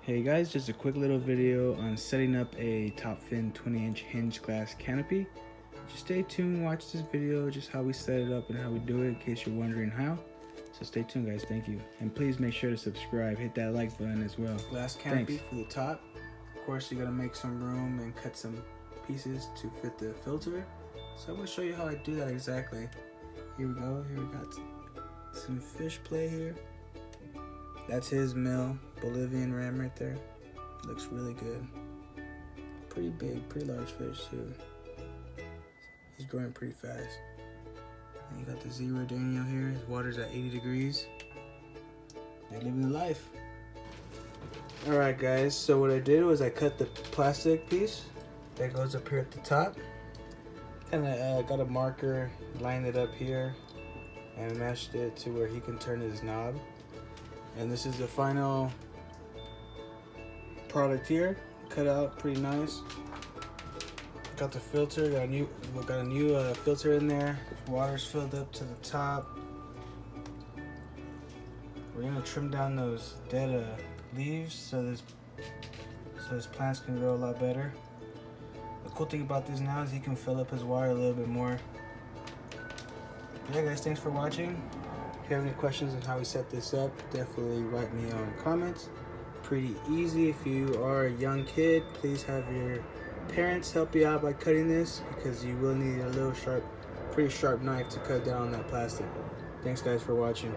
Hey guys, just a quick little video on setting up a top fin 20-inch hinge glass canopy. Just stay tuned, watch this video, just how we set it up and how we do it in case you're wondering how. So stay tuned guys, thank you. And please make sure to subscribe, hit that like button as well. Glass canopy for the top. Of course you're gonna make some room and cut some pieces to fit the filter. So I'm gonna show you how I do that exactly. Here we go, here we got some fish play here. That's his mill, Bolivian ram right there. Looks really good. Pretty big, pretty large fish too. He's growing pretty fast. And you got the zebra Daniel here. His water's at 80 degrees. They're living the life. Alright guys, so what I did was I cut the plastic piece that goes up here at the top. Kinda got a marker, lined it up here, and meshed it to where he can turn his knob. And this is the final product here, cut out pretty nice. Got the filter, got a new filter in there. Water's filled up to the top. We're gonna trim down those dead leaves so his plants can grow a lot better. The cool thing about this now is he can fill up his water a little bit more. Yeah guys, thanks for watching. If you have any questions on how we set this up, definitely write me on comments. Pretty easy. If you are a young kid, please have your parents help you out by cutting this because you will need a little pretty sharp knife to cut down that plastic. Thanks guys for watching.